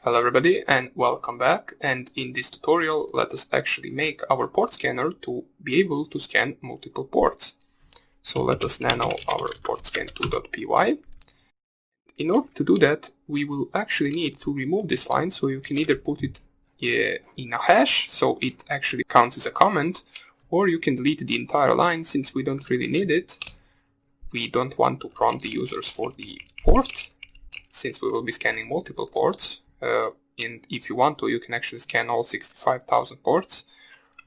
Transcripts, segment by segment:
Hello everybody and welcome back, and in this tutorial let us actually make our port scanner to be able to scan multiple ports. So let us nano our portscan2.py. In order to do that we will actually need to remove this line, so you can either put it in a hash so it actually counts as a comment, or you can delete the entire line since we don't really need it. We don't want to prompt the users for the port since we will be scanning multiple ports. And if you want to, you can actually scan all 65,000 ports,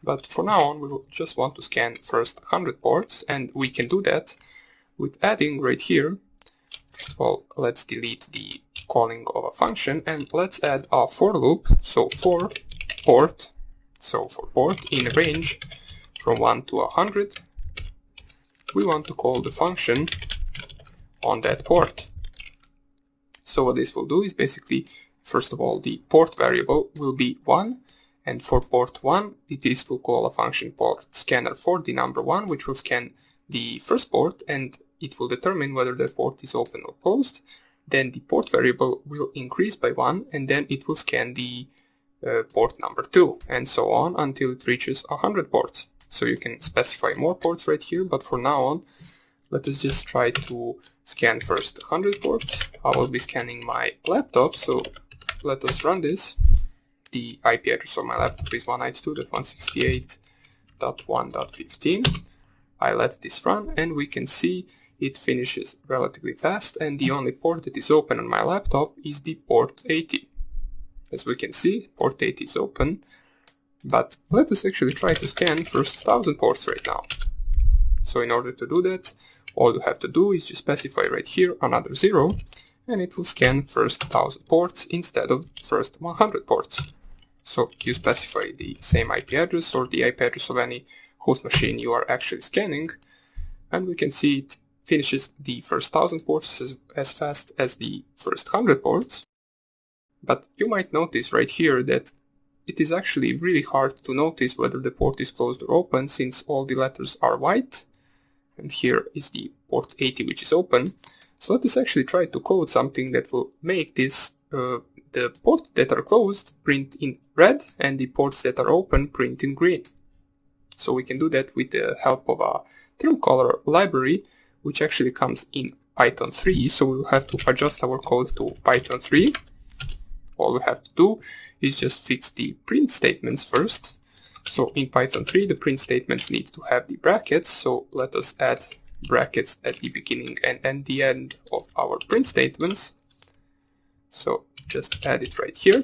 but for now on we will just want to scan first 100 ports, and we can do that with adding right here. First of all, let's delete the calling of a function and let's add a for loop. So for port, in a range from 1 to 100, we want to call the function on that port. So what this will do is basically, first of all, the port variable will be 1, and for port 1 this will call a function port scanner for the number 1, which will scan the first port and it will determine whether the port is open or closed. Then the port variable will increase by 1 and then it will scan the port number 2, and so on until it reaches 100 ports. So you can specify more ports right here, but for now on let us just try to scan first 100 ports. I will be scanning my laptop, so let us run this. The IP address of my laptop is 192.168.1.15. I let this run and we can see it finishes relatively fast, and the only port that is open on my laptop is the port 80. As we can see, port 80 is open, but let us actually try to scan first 1000 ports right now. So in order to do that, all you have to do is just specify right here another 0, and it will scan first 1000 ports instead of first 100 ports. So you specify the same IP address or the IP address of any host machine you are actually scanning, and we can see it finishes the first 1000 ports as fast as the first 100 ports. But you might notice right here that it is actually really hard to notice whether the port is closed or open since all the letters are white, and here is the port 80 which is open. So let us actually try to code something that will make this the ports that are closed print in red and the ports that are open print in green. So we can do that with the help of a term caller library which actually comes in Python 3. So we'll have to adjust our code to Python 3. All we have to do is just fix the print statements first. So in Python 3 the print statements need to have the brackets, so let us add brackets at the beginning and at the end of our print statements. So just add it right here.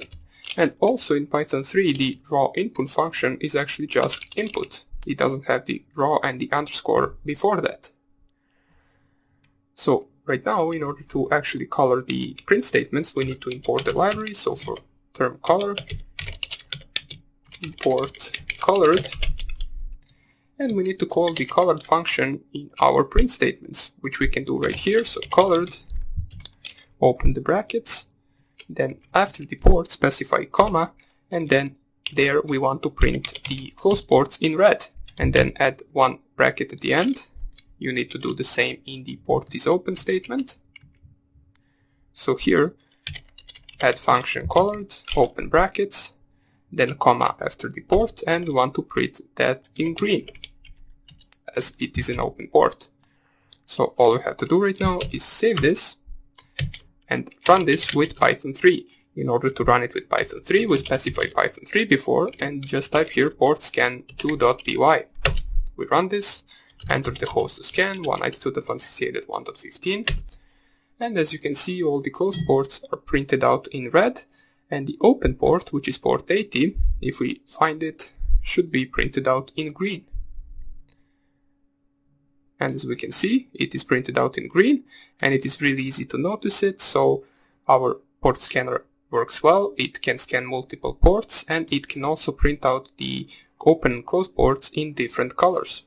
And also in Python 3 the raw input function is actually just input. It doesn't have the raw and the underscore before that. So right now, in order to actually color the print statements, we need to import the library. So for term color, import colored, and we need to call the colored function in our print statements, which we can do right here. So colored, open the brackets, then after the port specify comma, and then there we want to print the closed ports in red, and then add one bracket at the end. You need to do the same in the port is open statement. So here add function colored, open brackets, then comma after the port, and we want to print that in green as it is an open port. So all we have to do right now is save this and run this with Python 3. In order to run it with Python 3, we specify Python 3 before and just type here portscan2.py. We run this, enter the host to scan 192.168.1.15, and as you can see all the closed ports are printed out in red, and the open port, which is port 80, if we find it, should be printed out in green. And as we can see, it is printed out in green, and it is really easy to notice it. So our port scanner works well, it can scan multiple ports, and it can also print out the open and closed ports in different colors.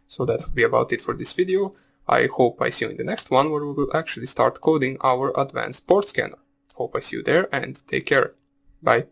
So that will be about it for this video. I hope I see you in the next one, where we will actually start coding our advanced port scanner. Hope I see you there, and take care. Bye.